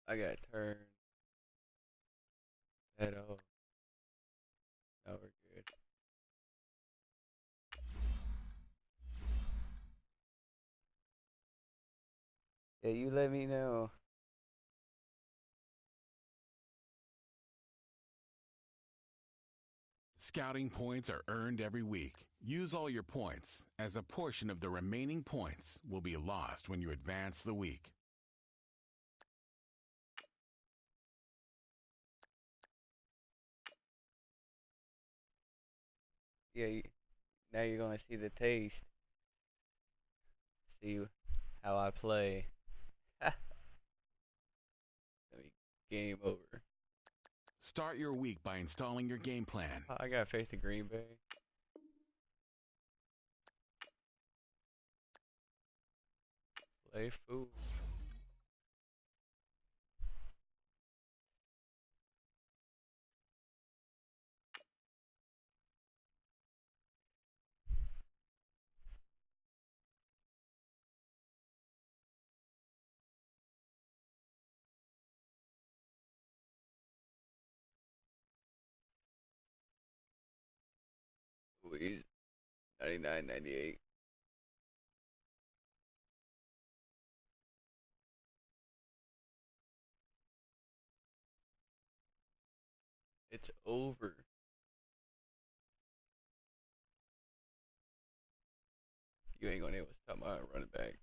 I got turned that off. Now we're good. Yeah, you let me know. Scouting points are earned every week. Use all your points, as a portion of the remaining points will be lost when you advance the week. Yeah, now you're gonna see the taste. See how I play. Let me game over. Start your week by installing your game plan. I gotta face the Green Bay. Play fool. Louise, 99.98. It's over. You ain't gonna be able to stop my running back.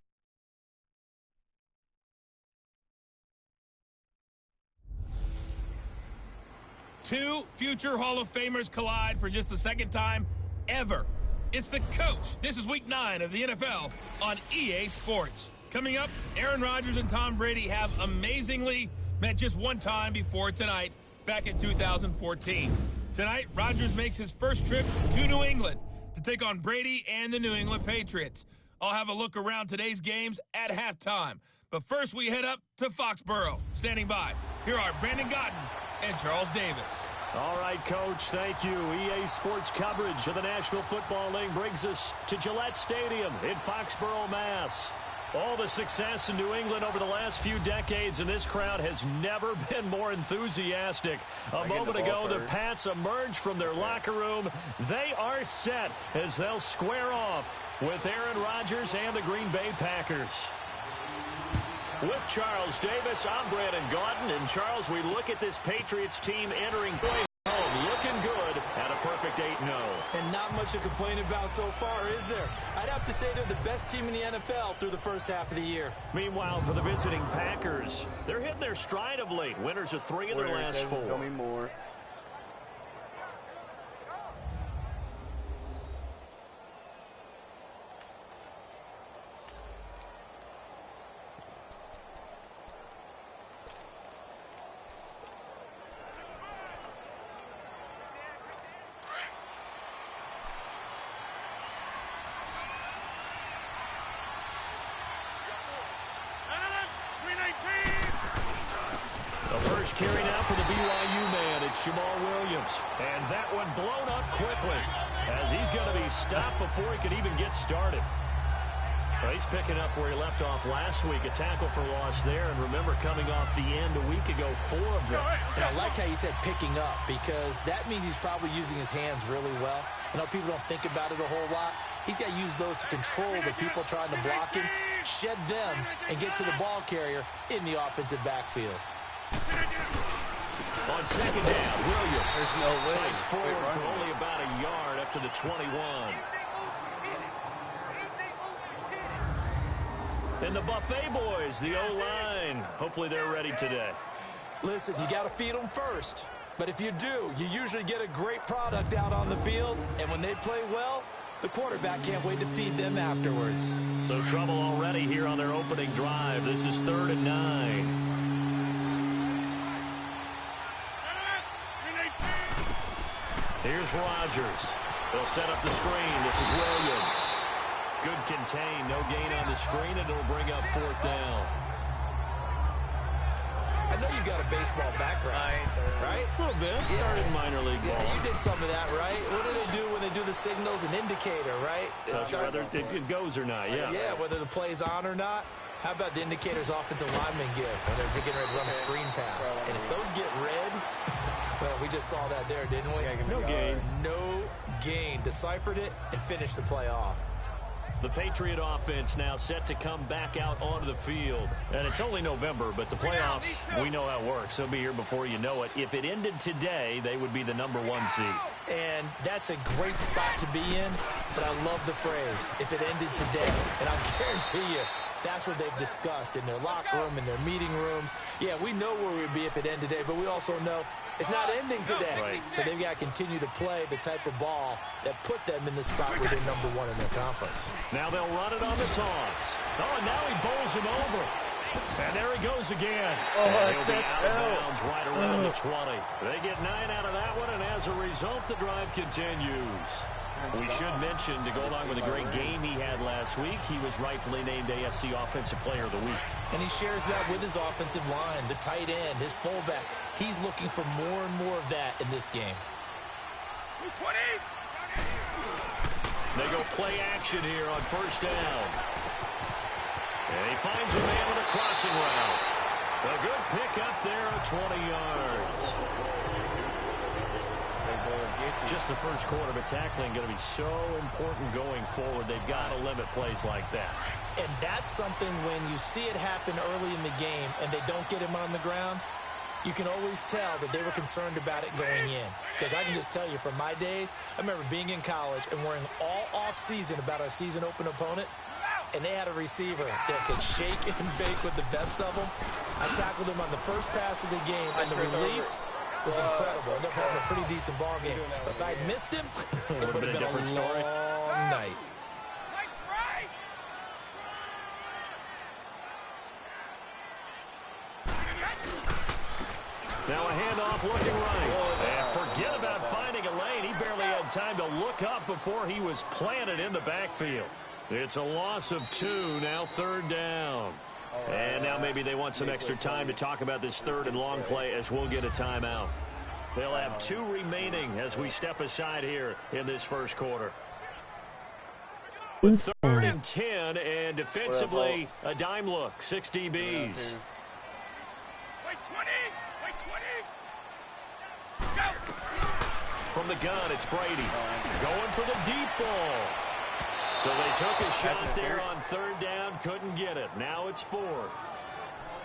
Two future Hall of Famers collide for just the second time ever. It's the coach. This is week 9 of the NFL on EA Sports. Coming up, Aaron Rodgers and Tom Brady have amazingly met just one time before tonight, back in 2014. Tonight, Rodgers makes his first trip to New England to take on Brady and the New England Patriots. I'll have a look around today's games at halftime. But first, we head up to Foxborough. Standing by, here are Brandon Gotten and Charles Davis. All right, Coach, thank you. EA Sports coverage of the National Football League brings us to Gillette Stadium in Foxborough, Mass. All the success in New England over the last few decades, and this crowd has never been more enthusiastic. A moment ago, the Pats emerged from their locker room. They are set as they'll square off with Aaron Rodgers and the Green Bay Packers. With Charles Davis, I'm Brandon Gaudin. And, Charles, we look at this Patriots team entering home looking good at a perfect 8-0. And not much to complain about so far, is there? I'd have to say they're the best team in the NFL through the first half of the year. Meanwhile, for the visiting Packers, they're hitting their stride of late. Winners of 3 of their last 4. Tell me more. Carry now for the BYU man. It's Jamal Williams. And that one blown up quickly as he's going to be stopped before he could even get started. Well, he's picking up where he left off last week. A tackle for loss there. And remember, coming off the end a week ago, 4 of them. And I like how you said picking up, because that means he's probably using his hands really well. I know people don't think about it a whole lot. He's got to use those to control the people trying to block him, shed them, and get to the ball carrier in the offensive backfield. On second down, Williams There's no way. fights forward for only about a yard up to the 21. And the Buffet boys, the O-line, hopefully they're ready today. Listen, you got to feed them first. But if you do, you usually get a great product out on the field. And when they play well, the quarterback can't wait to feed them afterwards. So trouble already here on their opening drive. This is 3rd and 9. Here's Rodgers. They'll set up the screen. This is Williams. Good contain. No gain on the screen, and it'll bring up 4th down. I know you got a baseball background, right? A little bit. Started minor league ball. Yeah, you did some of that, right? What do they do when they do the signals? An indicator, right? Whether it goes or not, yeah. Yeah, whether the play's on or not. How about the indicators offensive linemen give when they're getting ready to run a screen pass? And if those get red, well, we just saw that there, didn't we? No gain. No gain. Deciphered it and finished the play off. The Patriot offense now set to come back out onto the field. And it's only November, but the playoffs, we know how it works. They'll be here before you know it. If it ended today, they would be the #1 seed. And that's a great spot to be in, but I love the phrase, if it ended today. And I guarantee you, that's what they've discussed in their locker room, in their meeting rooms. Yeah, we know where we'd be if it ended today, but we also know it's not ending today. Right. So they've got to continue to play the type of ball that put them in the spot where they're #1 in their conference. Now they'll run it on the toss. Oh, and now he bowls him over. And there he goes again. And he'll be out of bounds right around the 20. They get 9 out of that one, and as a result, the drive continues. We should mention, to go along with the great game he had last week, he was rightfully named AFC Offensive Player of the Week. And he shares that with his offensive line, the tight end, his fullback. He's looking for more and more of that in this game. They go play action here on first down. And he finds a man with a crossing route. A good pick up there at 20 yards. Just the first quarter, but tackling going to be so important going forward. They've got to limit plays like that. And that's something when you see it happen early in the game and they don't get him on the ground, you can always tell that they were concerned about it going in. Because I can just tell you from my days, I remember being in college and worrying all off-season about our season open opponent, and they had a receiver that could shake and bake with the best of them. I tackled him on the first pass of the game, and the relief was incredible. Ended up having a pretty decent ball game. But if I'd missed him, it would have been a different story. long night. Now a handoff looking right. And forget about finding a lane. He barely had time to look up before he was planted in the backfield. It's a loss of 2, now third down. And now maybe they want some extra time to talk about this third and long play as we'll get a timeout. They'll have 2 remaining as we step aside here in this first quarter. With 3rd and 10, and defensively, a dime look, 6 DBs. From the gun, it's Brady. Going for the deep ball. So they took a shot there on 3rd down, couldn't get it. Now it's 4th.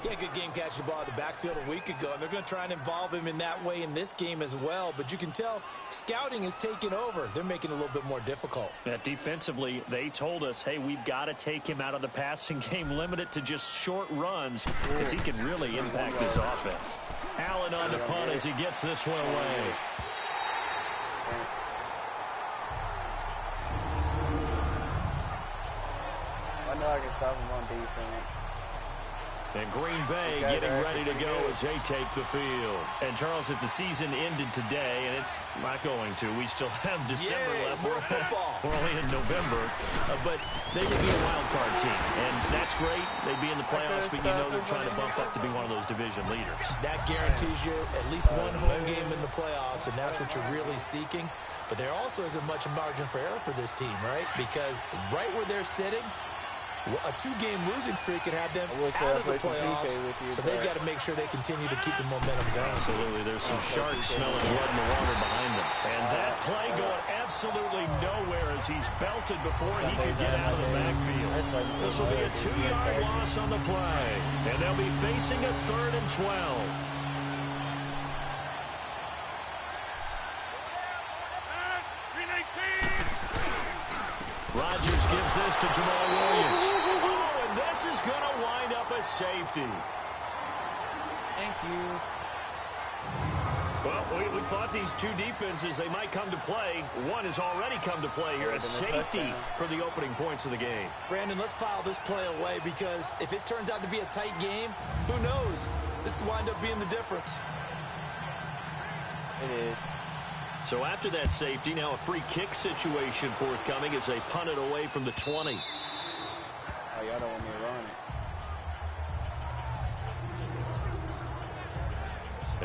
Yeah, good game catching the ball in the backfield a week ago, and they're going to try and involve him in that way in this game as well. But you can tell scouting is taking over. They're making it a little bit more difficult. Defensively, they told us, hey, we've got to take him out of the passing game, limit it to just short runs, because he can really impact this offense. Allen on the punt as he gets this one away. I know I can stop him on defense. And Green Bay getting ready to go as they take the field. And, Charles, if the season ended today, and it's not going to, we still have December left. More football. We're only in November. But they would be a wild card team. And that's great. They'd be in the playoffs, but you know they're trying to bump up to be one of those division leaders. That guarantees you at least one home game in the playoffs, and that's what you're really seeking. But there also isn't much margin for error for this team, right? Because right where they're sitting, a 2-game losing streak could have them out of the playoffs, so they've got to make sure they continue to keep the momentum going. Absolutely. There's some sharks smelling blood in the water behind them. And that play going absolutely nowhere as he's belted before he could get out of the backfield. This will be a 2-yard loss on the play, and they'll be facing a 3rd and 12. Rodgers gives this to Jamal Williams. Oh, and this is going to wind up a safety. Thank you. Well, we thought these 2 defenses, they might come to play. One has already come to play here. A safety for the opening points of the game. Brandon, let's file this play away because if it turns out to be a tight game, who knows? This could wind up being the difference. It is. So after that safety, now a free kick situation forthcoming as they punt it away from the 20. Oh, y'all don't want me to run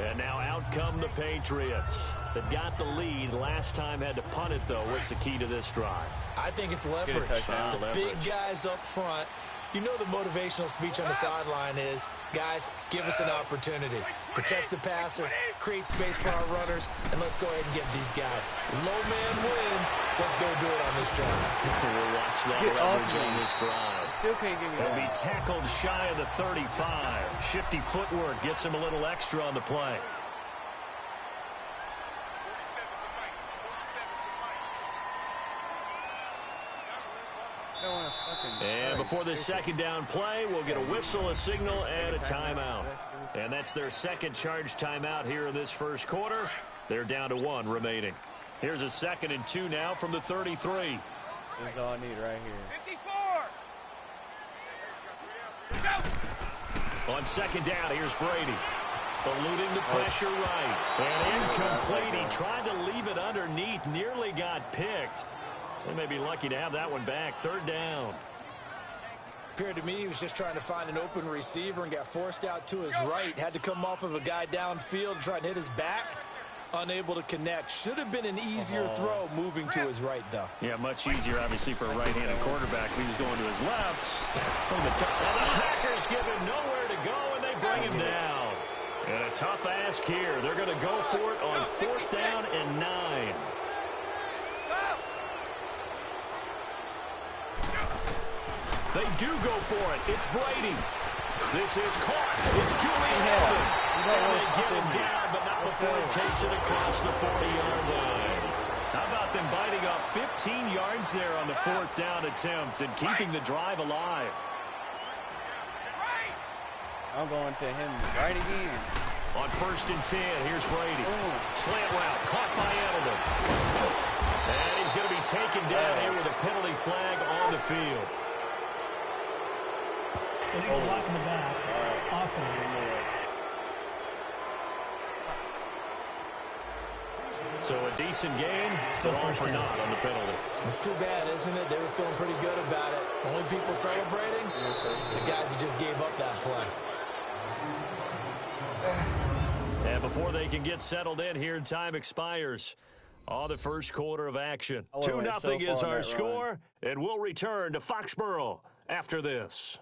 it. And now out come the Patriots. They've got the lead. Last time had to punt it, though. What's the key to this drive? I think it's leverage. Get a touchdown. The big guys up front You know the motivational speech on the sideline is, guys, give us an opportunity. Protect the passer, create space for our runners, and let's go ahead and get these guys. Low man wins. Let's go do it on this drive. We'll watch that leverage on this drive. Still can't give me He'll that. be tackled shy of the 35. Shifty footwork gets him a little extra on the play. And before this second down play, we'll get a whistle, a signal, and a timeout. And that's their second charge timeout here in this first quarter. They're down to 1 remaining. Here's a 2nd and 2 now from the 33. That's all I need right here. 54! On second down, here's Brady. Eluding the pressure right. And incomplete. He tried to leave it underneath. Nearly got picked. They may be lucky to have that one back. 3rd down. Appeared to me he was just trying to find an open receiver and got forced out to his right. Had to come off of a guy downfield, trying to hit his back. Unable to connect. Should have been an easier throw moving to his right, though. Yeah, much easier, obviously, for a right-handed quarterback. He was going to his left. And the Packers give him nowhere to go, and they bring him down. And a tough ask here. They're going to go for it on 4th down and 9. They do go for it. It's Brady. This is caught. It's Julian Edelman. And they get him down, but not before he takes it across the 40-yard line. How about them biting off 15 yards there on the 4th down attempt and keeping the drive alive? I'm going to him right again. On 1st and 10, here's Brady. Slant route, caught by Edelman. And he's going to be taken down here with a penalty flag on the field. Illegal block in the back. Offense. So a decent game, Still but all first for down. naught on the penalty. It's too bad, isn't it? They were feeling pretty good about it. Only people celebrating? The guys who just gave up that play. And before they can get settled in here, time expires on the first quarter of action. 2-0 is our score, and we'll return to Foxborough after this.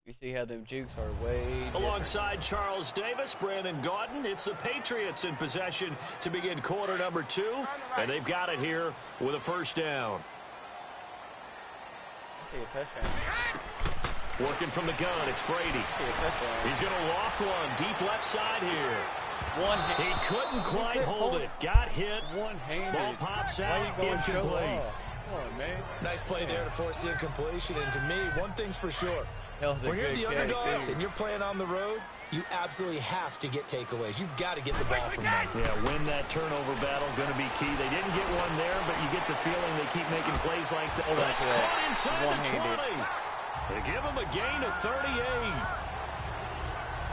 You see how them jukes are way different. Alongside Charles Davis, Brandon Gaudin, it's the Patriots in possession to begin quarter number 2, and they've got it here with a 1st down. See a touchdown. Working from the gun, it's Brady. See a touchdown. He's going to loft one deep left side here. One hit. He couldn't quite hold it. Got hit. One-handed. Ball pops Why out. you going so Incomplete. off? Come on, man. Nice play there to force the incompletion. And to me, one thing's for sure. Hell's a When you're good the catch, underdogs too. and you're playing on the road, you absolutely have to get takeaways. You've got to get the ball from them. Yeah, win that turnover battle, going to be key. They didn't get one there, but you get the feeling they keep making plays like that. Oh, that's caught inside the 20. They give him a gain of 38.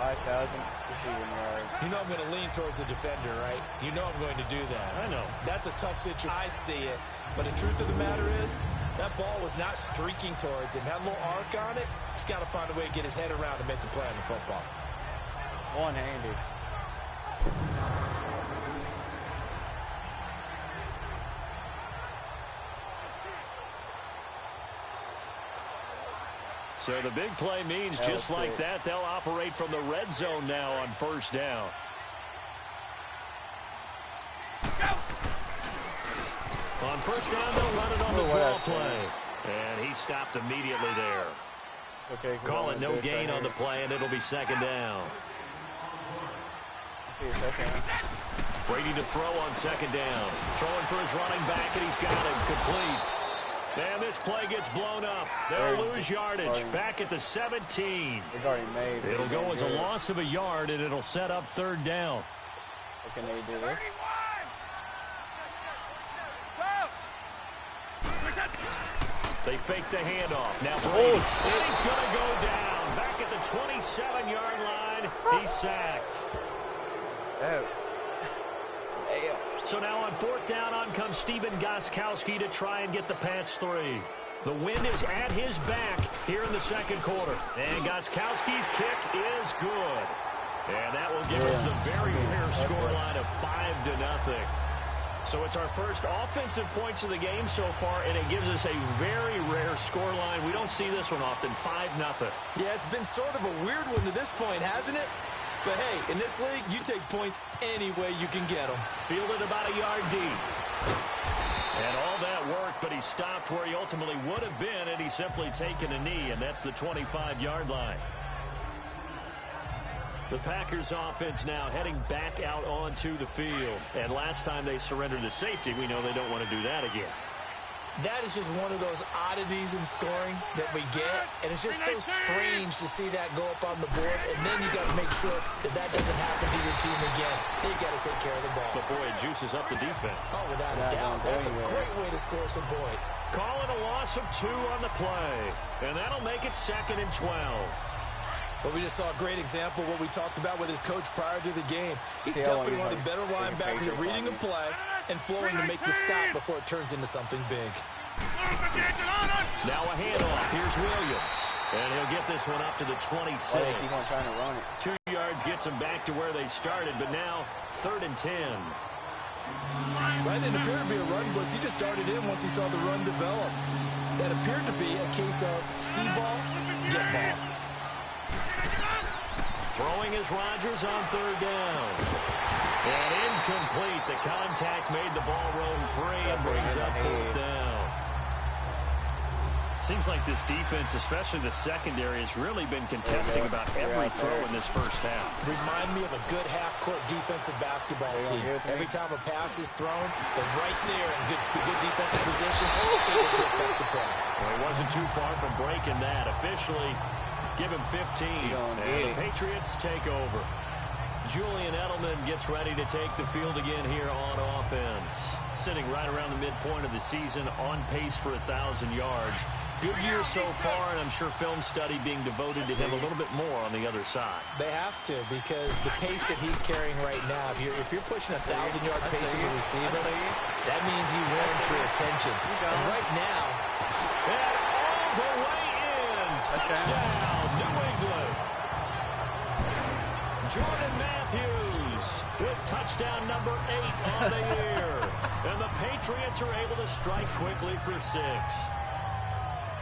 5,000 receiving yards. You know I'm going to lean towards the defender, right? You know I'm going to do that. I know. That's a tough situation. I see it. But the truth of the matter is, that ball was not streaking towards him. Had a little arc on it. He's got to find a way to get his head around and make the play on the football. One-handed. So the big play means just like that, they'll operate from the red zone now on 1st down. On 1st down, they'll run it on the draw play. And he stopped immediately there. Okay, Call it no gain on the play, and it'll be 2nd down. Brady to throw on 2nd down. Throwing for his running back, and he's got him complete. And this play gets blown up. They'll lose yardage. Back at the 17. They've already made it. It'll go as a loss of a yard, and it'll set up 3rd down. What can they do this? They fake the handoff. Now Brady. And he's going to go down. Back at the 27-yard line. He's sacked. Oh. So now on 4th down, on comes Stephen Gostkowski to try and get the Pats 3. The wind is at his back here in the 2nd quarter. And Gostkowski's kick is good. And that will give us the very fair scoreline of 5-0. So it's our first offensive points of the game so far, and it gives us a very rare scoreline. We don't see this one often, 5-0. Yeah, it's been sort of a weird one to this point, hasn't it? But, hey, in this league, you take points any way you can get them. Fielded about a yard deep. And all that worked, but he stopped where he ultimately would have been had he simply taken a knee, and that's the 25-yard line. The Packers offense now heading back out onto the field. And last time they surrendered to safety, we know they don't want to do that again. That is just one of those oddities in scoring that we get, and it's just so strange to see that go up on the board, and then you got to make sure that that doesn't happen to your team again. They got to take care of the ball. But boy, it juices up the defense. Oh, without a doubt. That's a great way to score some points. Calling a loss of 2 on the play, and that'll make it 2nd and 12. But we just saw a great example of what we talked about with his coach prior to the game. He's definitely one of the better linebackers at reading a play and flowing to make the stop before it turns into something big. Now a handoff. Here's Williams. And he'll get this one up to the 26. They keep on trying to run it. 2 yards gets them back to where they started, but now 3rd and 10. Right, it appeared to be a run blitz. He just darted in once he saw the run develop. That appeared to be a case of see ball, get ball. Throwing is Rodgers on 3rd down. And incomplete. The contact made the ball roam free and brings up 4th down. Seems like this defense, especially the secondary, has really been contesting about every throw in this first half. Remind me of a good half-court defensive basketball team. Every time a pass is thrown, they're right there in good defensive position, able to affect the play. Well, he wasn't too far from breaking that. Officially, give him 15, and the Patriots take over. Julian Edelman gets ready to take the field again here on offense. Sitting right around the midpoint of the season, on pace for 1,000 yards. Good year so far, and I'm sure film study being devoted to him a little bit more on the other side. They have to, because the pace that he's carrying right now, if you're pushing 1,000-yard pace as a receiver, that means he warrants your attention. And right now, and all the way in, touchdown, New England. Jordan Matthews with touchdown number 8 on the year. And the Patriots are able to strike quickly for 6.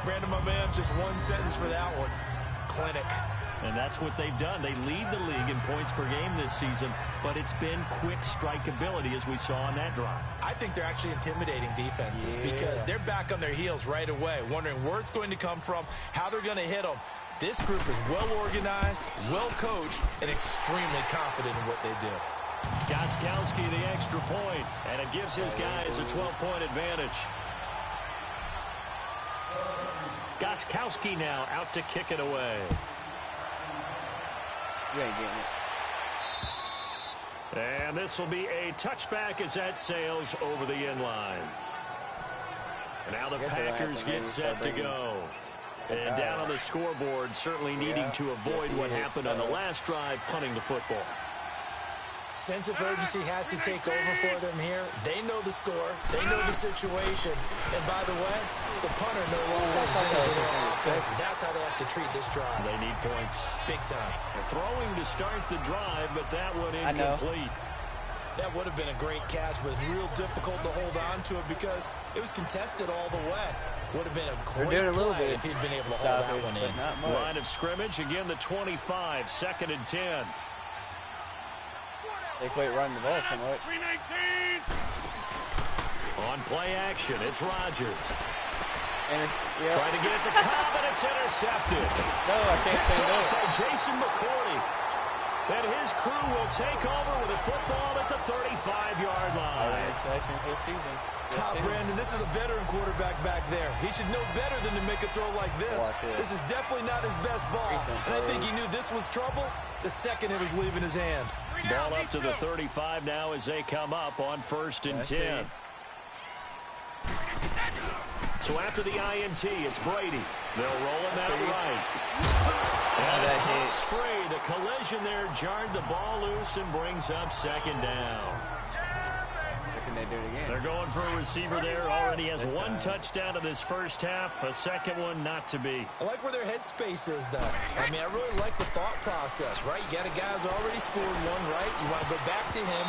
Brandon, my man, just one sentence for that one. Clinic. And that's what they've done. They lead the league in points per game this season, but it's been quick strikeability as we saw on that drive. I think they're actually intimidating defenses because they're back on their heels right away, wondering where it's going to come from, how they're going to hit them. This group is well organized, well coached, and extremely confident in what they do. Gostkowski the extra point, and it gives his guys a 12-point advantage. Gostkowski now out to kick it away. You ain't getting it. And this will be a touchback as that sails over the end line. And now the Packers get set to go. And down on the scoreboard, certainly needing to avoid what happened on the last drive, punting the football. Sense of urgency has to take over for them here. They know the score. They know the situation. And by the way, the punter no longer exists for their offense. That's how they have to treat this drive. They need points. Big time. They're throwing to start the drive, but that one incomplete. That would have been a great catch, but it's real difficult to hold on to it because it was contested all the way. Would have been a great play if he'd been able to hold that one in. Line of scrimmage, again the 25, 2nd and 10. They quit running the ball somewhat. On play action, it's Rodgers. Trying to get it to Cobb, and it's intercepted. No, I can't say no. By Jason McCourty. And his crew will take over with a football at the 35-yard line. Brandon, this is a veteran quarterback back there. He should know better than to make a throw like this. This is definitely not his best ball. And I think he knew this was trouble the second it was leaving his hand. Ball up to the 35 now as they come up on 1st and 10. So after the INT, it's Brady. They'll roll him out right. And it comes free. The collision there jarred the ball loose and brings up 2nd down. They do it again. They're going for a receiver there. Already has 1 touchdown in this first half. A second one not to be. I like where their headspace is, though. I mean, I really like the thought process, right? You got a guy who's already scored one, right? You want to go back to him,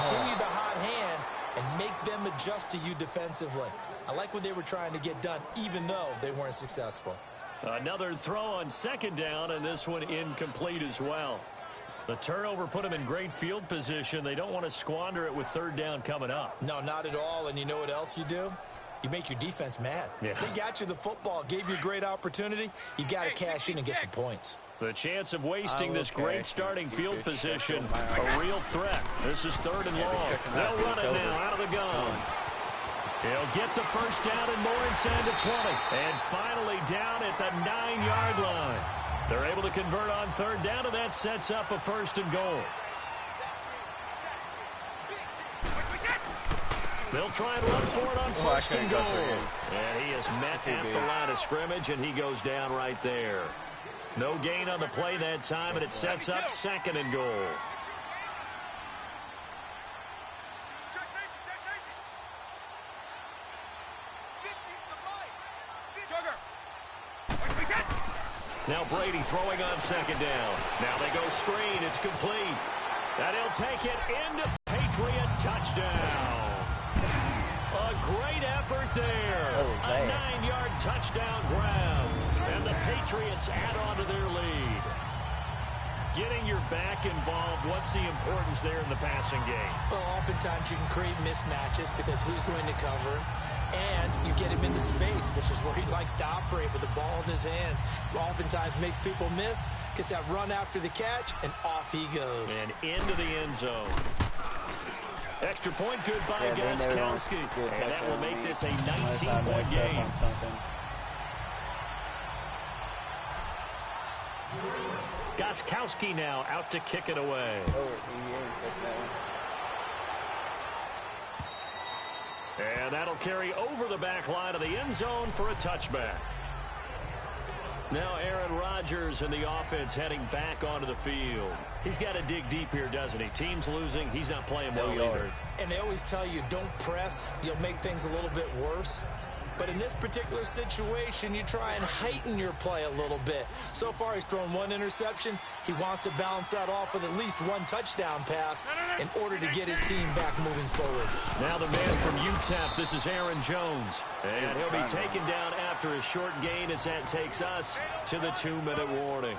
continue the hot hand, and make them adjust to you defensively. I like what they were trying to get done, even though they weren't successful. Another throw on second down, and this one incomplete as well. The turnover put them in great field position. They don't want to squander it with third down coming up. No, not at all. And you know what else you do? You make your defense mad. Yeah. They got you the football, gave you a great opportunity. You got to cash in and get some points. The chance of wasting this great starting field position, a real threat. This is third and long. They'll run it now out of the gun. He'll get the first down and more inside the 20. And finally down at the 9-yard line. They're able to convert on third down, and that sets up a first and goal. They'll try and run for it on first and goal. And he is met at the line of scrimmage, and he goes down right there. No gain on the play that time, and it sets up second and goal. Now Brady throwing on second down. Now they go screen. It's complete. And he'll take it into Patriot touchdown. A great effort there. A 9-yard touchdown grab. And the Patriots add on to their lead. Getting your back involved, what's the importance there in the passing game? Well, oftentimes you can create mismatches because who's going to cover? And you get him into space, which is where he likes to operate with the ball in his hands. Oftentimes makes people miss, gets that run after the catch, and off he goes. And into the end zone. Extra point good by Gostkowski. And that will make this a 19-point game. Gostkowski now out to kick it away. And that'll carry over the back line of the end zone for a touchback. Now Aaron Rodgers and the offense heading back onto the field. He's got to dig deep here, doesn't he? Team's losing. He's not playing well either. And they always tell you, don't press. You'll make things a little bit worse. But in this particular situation, you try and heighten your play a little bit. So far, he's thrown one interception. He wants to balance that off with at least one touchdown pass in order to get his team back moving forward. Now the man from UTEP, this is Aaron Jones. And he'll be taken down after a short gain as that takes us to the 2-minute warning.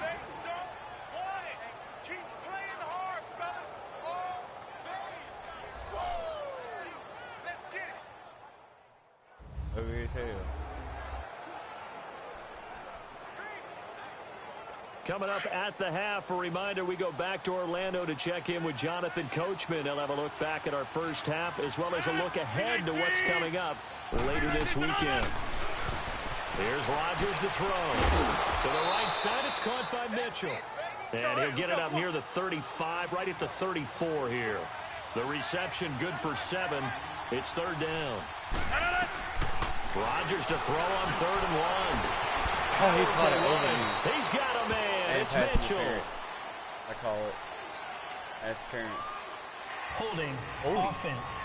Coming up at the half, a reminder, we go back to Orlando to check in with Jonathan Coachman. He'll have a look back at our first half as well as a look ahead to what's coming up later this weekend. Here's Rodgers to throw. To the right side, it's caught by Mitchell. And he'll get it up near the 35, right at the 34 here. The reception good for 7. It's third down. Rodgers to throw on 3rd and 1. Oh, he caught it over me. He's got a man. It's Mitchell. I call it. That's current. Holding. Offense.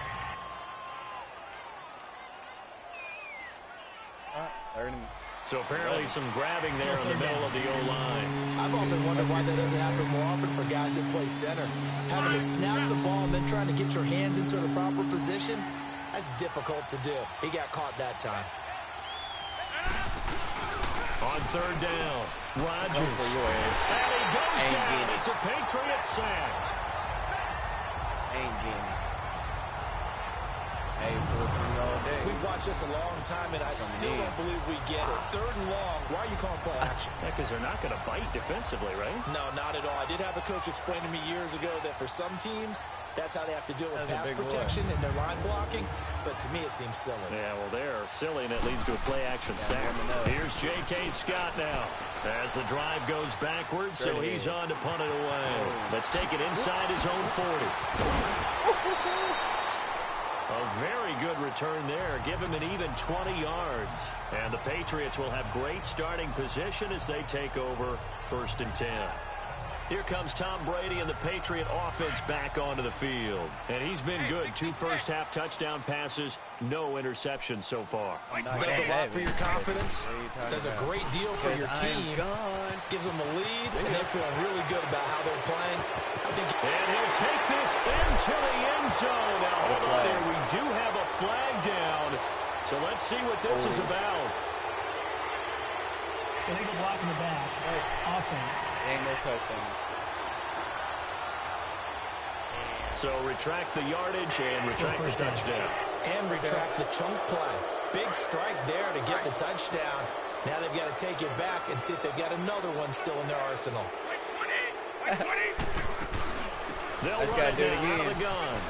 So apparently some grabbing there in the middle of the O-line. I've often wondered why that doesn't happen more often for guys that play center. Having to snap the ball and then trying to get your hands into the proper position, that's difficult to do. He got caught that time. On third down, Rodgers. And he goes down. It's a Patriot sack. Ain't getting it. Hey, all day. We've watched this a long time, and I still don't believe we get it. 3rd and long. Why are you calling play action? Because they're not going to bite defensively, right? No, not at all. I did have a coach explain to me years ago that for some teams, that's how they have to deal with pass protection and their line blocking. But to me, it seems silly. Yeah, well, they're silly, and it leads to a play-action sack. Here's J.K. Scott now. As the drive goes backwards, so he's on to punt it away. Let's take it inside his own 40. A very good return there. Give him an even 20 yards. And the Patriots will have great starting position as they take over 1st and 10. Here comes Tom Brady and the Patriot offense back onto the field. And he's been good. 2 first-half touchdown passes, no interceptions so far. Does a lot for your confidence. Does a great deal for your team. Gives them a lead, and they're feeling really good about how they're playing. I think. And he'll take this into the end zone. Now, hold on here. We do have a flag down. So let's see what this is about. Illegal block in the back. Offense. Ain't no touchdown. So retract the yardage and retract the touchdown. And retract the chunk play. Big strike there to get the touchdown. Now they've got to take it back and see if they've got another one still in their arsenal. They'll run it down out of the gun.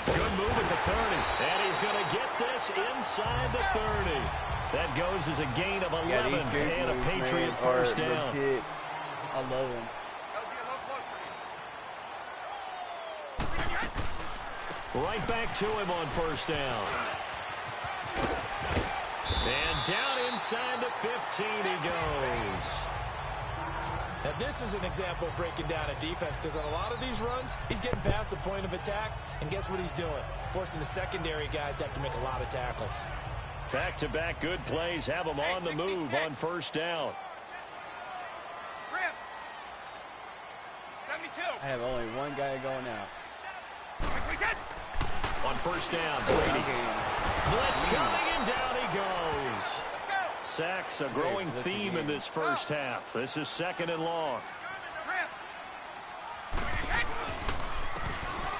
Good move at the 30. And he's going to get this inside the 30. That goes as a gain of 11 and a Patriot first down. I love him. Right back to him on first down. And down inside the 15 he goes. Now this is an example of breaking down a defense, because on a lot of these runs, he's getting past the point of attack, and guess what he's doing? Forcing the secondary guys to have to make a lot of tackles. Back-to-back good plays have them on the move on first down. I have only one guy going out. On first down, Brady. Blitz coming, and down he goes. Sacks, a growing theme in this first half. This is second and long.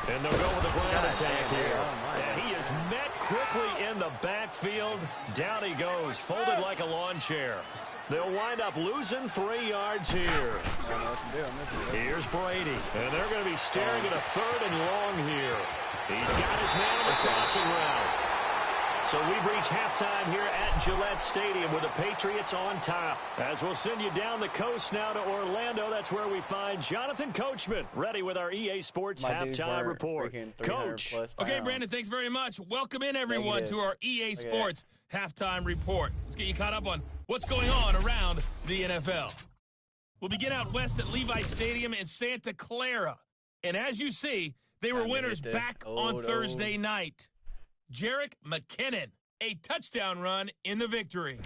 And they'll go with the ground attack here. And he is met quickly in the backfield. Down he goes, folded like a lawn chair. They'll wind up losing 3 yards here. Here's Brady. And they're going to be staring at a third and long here. He's got his man on the crossing route. So we've reached halftime here at Gillette Stadium with the Patriots on top. As we'll send you down the coast now to Orlando, that's where we find Jonathan Coachman, ready with our EA Sports halftime report. Coach. Okay, Brandon, thanks very much. Welcome in, everyone, to our EA Sports halftime report. Let's get you caught up on what's going on around the NFL. We'll begin out west at Levi Stadium in Santa Clara. And as you see, they were winners back on Thursday night. Jerick McKinnon, a touchdown run in the victory.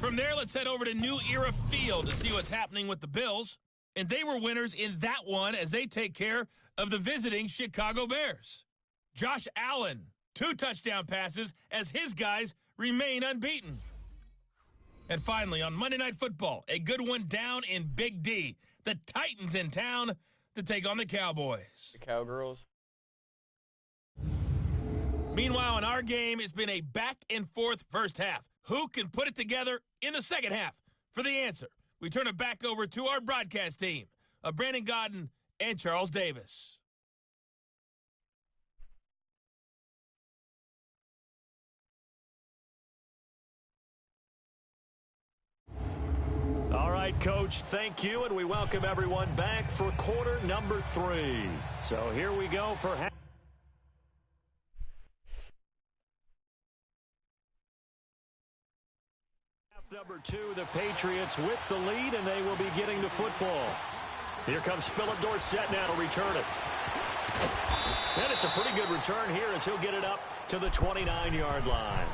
From there, let's head over to New Era Field to see what's happening with the Bills. And they were winners in that one as they take care of the visiting Chicago Bears. Josh Allen, 2 touchdown passes as his guys remain unbeaten. And finally, on Monday Night Football, a good one down in Big D. The Titans in town to take on the Cowboys. The Cowgirls. Meanwhile, in our game, it's been a back-and-forth first half. Who can put it together in the second half? For the answer, we turn it back over to our broadcast team of Brandon Godden and Charles Davis. All right, Coach, thank you, and we welcome everyone back for quarter number 3. So here we go for half. Number 2, the Patriots with the lead, and they will be getting the football. Here comes Philip Dorsett now to return it. And it's a pretty good return here as he'll get it up to the 29-yard line.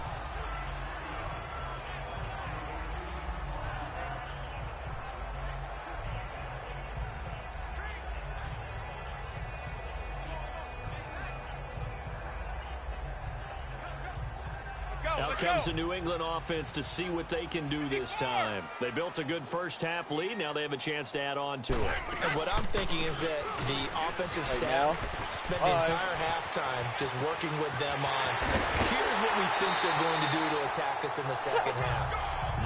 Out comes the New England offense to see what they can do this time. They built a good first half lead. Now they have a chance to add on to it. And what I'm thinking is that the offensive staff spent the entire halftime just working with them on, here's what we think they're going to do to attack us in the second half.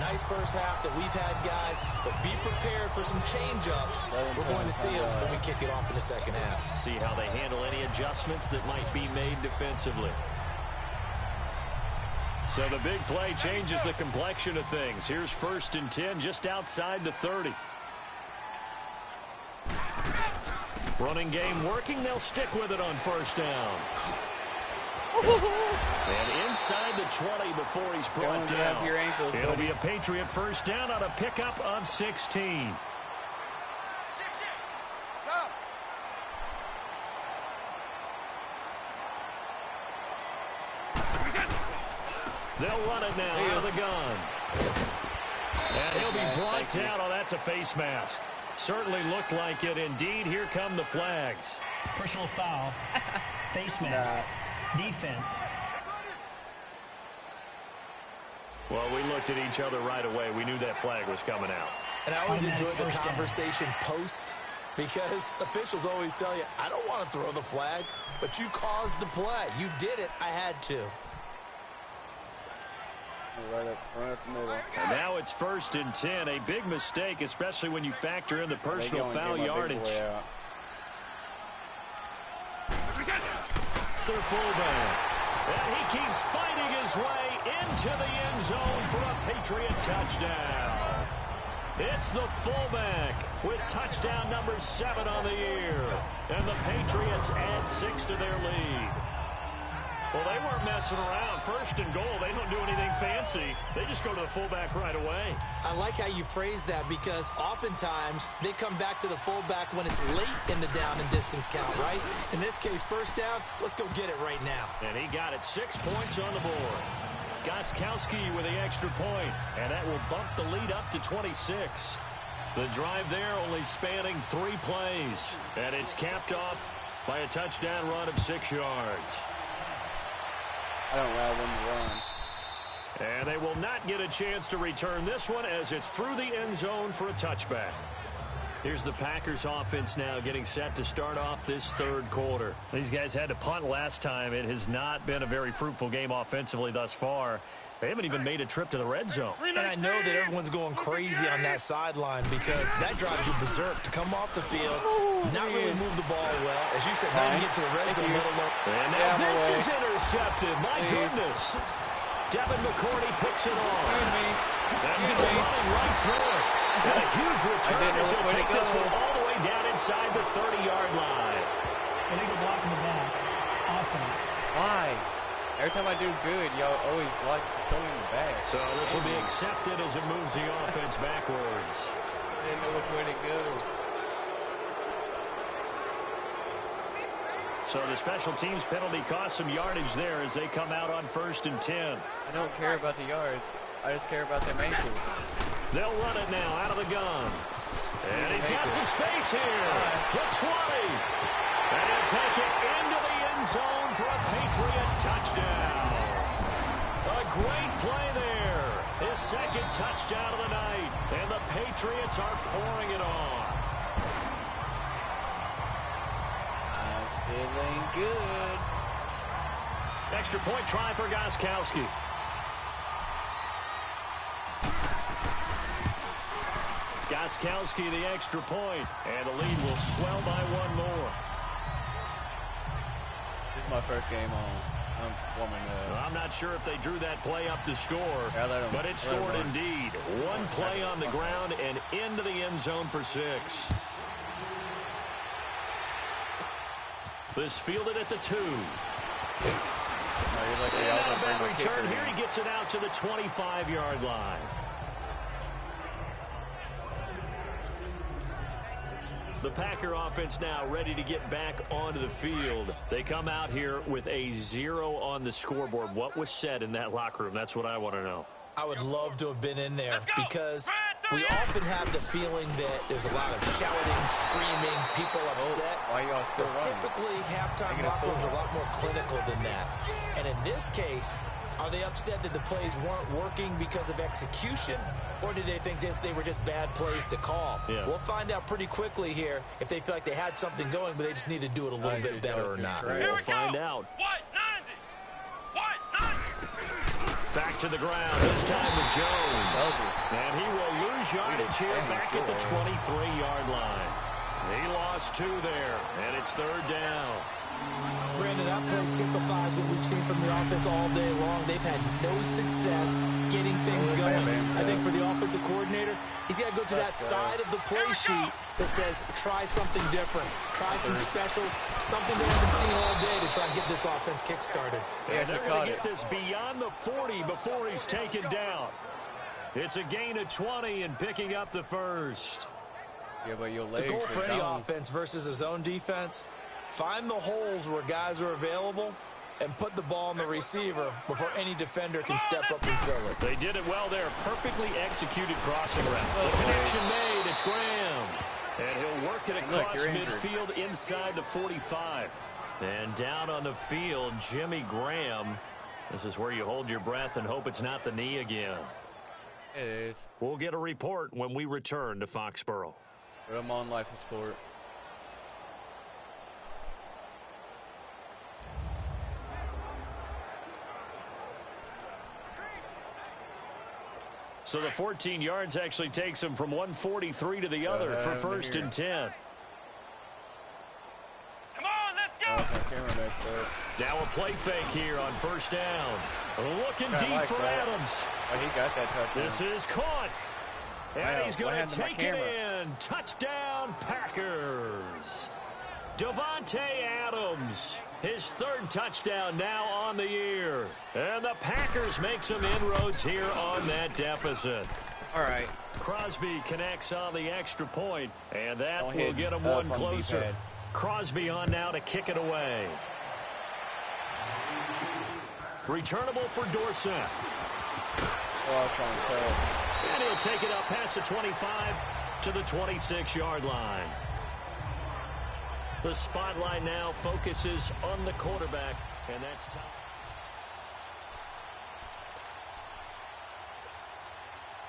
Nice first half that we've had, guys, but be prepared for some change-ups. We're going to see them when we kick it off in the second half. See how they handle any adjustments that might be made defensively. So the big play changes the complexion of things. Here's 1st and 10 just outside the 30. Running game working. They'll stick with it on first down. And inside the 20 before he's brought down. It'll be a Patriot first down on a pickup of 16. They'll run it now out of the gun. And he'll be brought down. Oh, that's a face mask. Certainly looked like it. Indeed, here come the flags. Personal foul. Face mask. Defense. Well, we looked at each other right away. We knew that flag was coming out. And I always enjoy the First down. conversation post, because officials always tell you, I don't want to throw the flag, but you caused the play. You did it. I had to. Right up the middle. And now it's 1st and 10. A big mistake, especially when you factor in the personal foul yardage. Their fullback. And he keeps fighting his way into the end zone for a Patriot touchdown. It's the fullback with touchdown number 7 on the year. And the Patriots add 6 to their lead. Well, they weren't messing around. 1st and goal, they don't do anything fancy. They just go to the fullback right away. I like how you phrase that, because oftentimes they come back to the fullback when it's late in the down and distance count, right? In this case, 1st down, let's go get it right now. And he got it. 6 points on the board. Gostkowski with the extra point, and that will bump the lead up to 26. The drive there only spanning 3 plays, and it's capped off by a touchdown run of 6 yards. I don't allow them to run. And they will not get a chance to return this one, as it's through the end zone for a touchback. Here's the Packers offense now getting set to start off this 3rd quarter. These guys had to punt last time. It has not been a very fruitful game offensively thus far. They haven't even made a trip to the red zone. And I know that everyone's going crazy on that sideline, because that drives you berserk to come off the field, not really move the ball well. As you said, not even get to the red zone, let alone. And now this is intercepted. My goodness. Devin McCourty picks it off. And he's running right through it. And a huge return as he'll take this one all the way down inside the 30-yard line. Illegal block in the back. Offense. Why? Every time I do good, y'all always like to throw in the back. So this will be accepted as it moves the offense backwards. I didn't know which way to go. So the special teams penalty cost some yardage there as they come out on 1st and 10. I don't care about the yards. I just care about them ankles. They'll run it now out of the gun. And he's got some space here. The 20. And he'll take it into the end zone for a Patriot touchdown. A great play there. His 2nd touchdown of the night. And the Patriots are pouring it on. I'm feeling good. Extra point try for Gostkowski. Gostkowski the extra point, and the lead will swell by 1 more. This is my first game on. I'm warming up. I'm not sure if they drew that play up to score, Yeah, but it scored indeed. 1 play on the ground and into the end zone for 6. This fielded at the 2. Not a bad return here. He gets it out to the 25-yard line. The Packer offense now ready to get back onto the field. They come out here with a 0 on the scoreboard. What was said in that locker room? That's what I want to know. I would love to have been in there, because we often have the feeling that there's a lot of shouting, screaming, people upset. But typically, halftime locker rooms are a lot more clinical than that. And in this case, are they upset that the plays weren't working because of execution, or did they think they were just bad plays to call? Yeah. We'll find out pretty quickly here if they feel like they had something going, but they just need to do it a little bit better or not. We'll find out. Back to the ground, this time with Jones. And he will lose yardage here back at the 23-yard line. He lost 2 there, and it's 3rd down. Brandon, that play typifies what we've seen from the offense all day long. They've had no success getting things going. I think for the offensive coordinator, he's got to go to that side of the play sheet that says, try something different. Try some specials, something they haven't seen all day to try and get this offense kick-started. And they're going to get this beyond the 40 before he's taken down. It's a gain of 20 and picking up the 1st. Yeah, but your The legs goal for are any down. offense versus a zone defense, find the holes where guys are available and put the ball on the receiver before any defender can step up and fill it. They did it well there. Perfectly executed crossing route. The connection made. It's Graham. And he'll work it across midfield inside the 45. And down on the field, Jimmy Graham. This is where you hold your breath and hope it's not the knee again. It is. We'll get a report when we return to Foxborough. Put him on life support. So the 14 yards actually takes him from 143 to the other for first and 10. Come on, let's go. Now a play fake here on first down. Looking deep for Adams. Oh, he got that touchdown. This is caught. And he's going to take it in. Touchdown, Packers. Davante Adams. His third touchdown now on the year. And the Packers make some inroads here on that deficit. All right. Crosby connects on the extra point, and that will get him one closer. Crosby on now to kick it away. Returnable for Dorsett. And he'll take it up past the 25 to the 26-yard line. The spotlight now focuses on the quarterback, and that's time.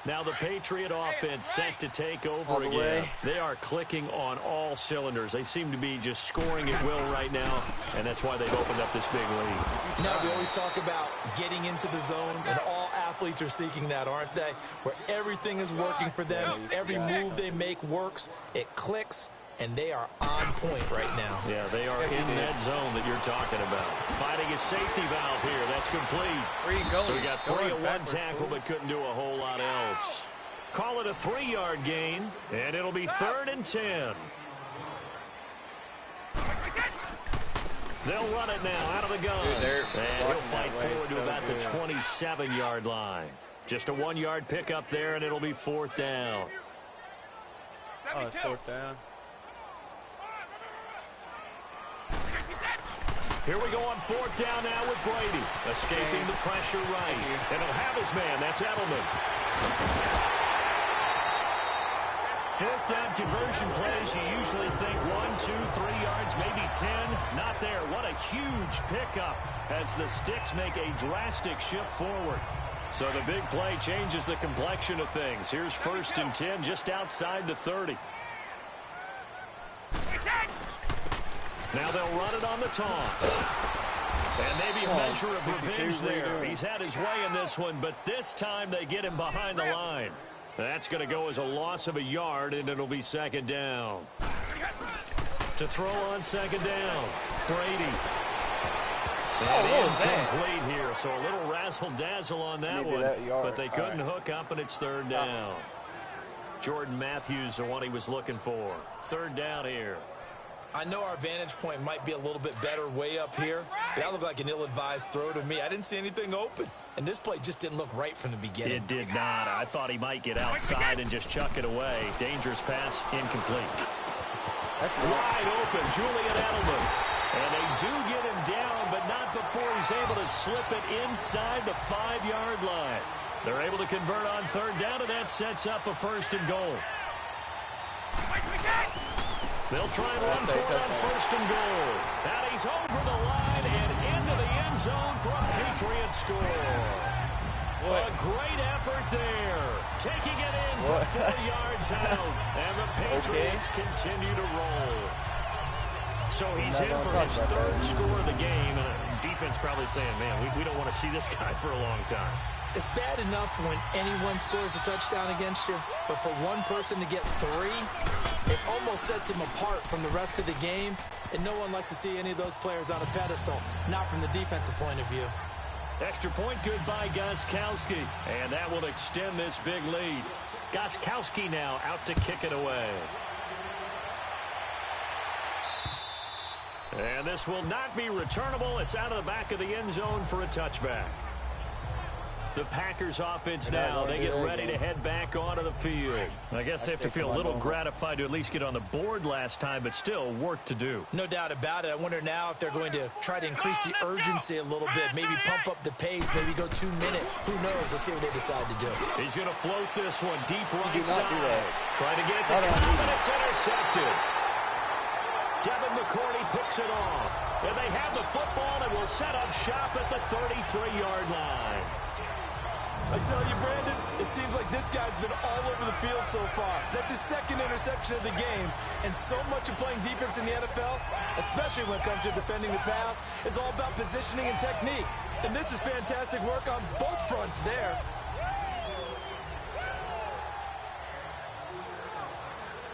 Now the Patriot offense set to take over again. They are clicking on all cylinders. They seem to be just scoring at will right now, and that's why they've opened up this big lead. You know, we always talk about getting into the zone, and all athletes are seeking that, aren't they? Where everything is working for them. Every move they make works. It clicks. And they are on point right now. Yeah, they are in that zone that you're talking about. Finding a safety valve here. That's complete. So we got 3 on one tackle, but couldn't do a whole lot else. Call it a 3-yard gain, and it'll be 3rd and 10. They'll run it now out of the gun. And he'll fight forward to about the 27-yard line. Just a 1-yard pickup there, and it'll be 4th down. Oh, it's 4th down. Here we go on 4th down now with Brady. Escaping the pressure right. And he'll have his man. That's Edelman. 4th down conversion plays. You usually think 1, 2, 3 yards, maybe 10. Not there. What a huge pickup as the sticks make a drastic shift forward. So the big play changes the complexion of things. Here's 1st and 10 just outside the 30. Now they'll run it on the toss. And maybe a measure of revenge there. He's had his way in this one, but this time they get him behind the line. That's going to go as a loss of a yard, and it'll be 2nd down. To throw on 2nd down, Brady. And incomplete here, so a little razzle-dazzle on that one, but they couldn't hook up, and it's 3rd down. Jordan Matthews, the one he was looking for. 3rd down here. I know our vantage point might be a little bit better way up here, but that looked like an ill-advised throw to me. I didn't see anything open, and this play just didn't look right from the beginning. It did not. I thought he might get outside and just chuck it away. Dangerous pass, incomplete. Wide open, Julian Edelman. And they do get him down, but not before he's able to slip it inside the 5-yard line. They're able to convert on 3rd down, and that sets up a 1st and goal. They'll try and run for it on 1st and goal. And he's over the line and into the end zone for a Patriot score. A great effort there. Taking it in from 4 yards out. And the Patriots continue to roll. So he's in for his 3rd score of the game. And the defense probably saying, man, we don't want to see this guy for a long time. It's bad enough when anyone scores a touchdown against you, but for one person to get 3, it almost sets him apart from the rest of the game, and no one likes to see any of those players on a pedestal, not from the defensive point of view. Extra point good by Gostkowski, and that will extend this big lead. Gostkowski now out to kick it away. And this will not be returnable. It's out of the back of the end zone for a touchback. The Packers offense now, they get ready to head back onto the field. I guess they have to feel a little gratified to at least get on the board last time, but still work to do. No doubt about it. I wonder now if they're going to try to increase the urgency a little bit, maybe pump up the pace, maybe go 2 minute. Who knows? Let's see what they decide to do. He's going to float this one deep right side. Trying to get it to come, and it's intercepted. Devin McCourty picks it off. And they have the football and will set up shop at the 33-yard line. I tell you, Brandon, it seems like this guy's been all over the field so far. That's his second interception of the game. And so much of playing defense in the NFL, especially when it comes to defending the pass, is all about positioning and technique. And this is fantastic work on both fronts there.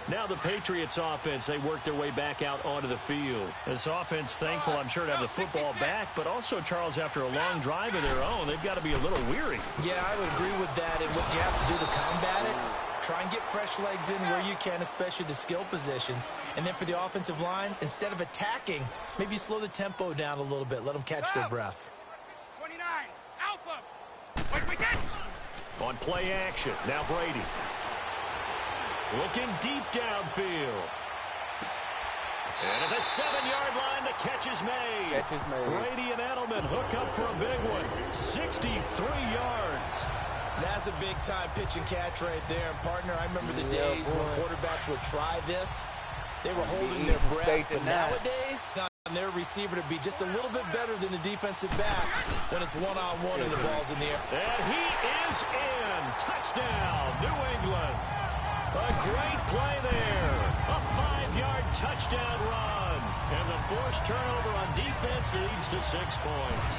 Now the Patriots offense, they work their way back out onto the field. This offense, thankful, I'm sure, to have the football back, but also, Charles, after a long drive of their own, they've got to be a little weary. Yeah, I would agree with that. And what you have to do to combat it, try and get fresh legs in where you can, especially the skill positions. And then for the offensive line, instead of attacking, maybe slow the tempo down a little bit. Let them catch their breath. 29, Alpha. Wait, we get. On play action, now Brady. Looking deep downfield. And at the 7-yard line, the catch is made. Brady and Edelman hook up for a big one. 63 yards. That's a big-time pitch and catch right there. And, partner, I remember the days when quarterbacks would try this. They were holding their breath. But nowadays, their receiver to be just a little bit better than the defensive back when it's one-on-one and the ball's in the air. And he is in. Touchdown, New England. A great play there. A 5-yard touchdown run. And the forced turnover on defense leads to 6 points.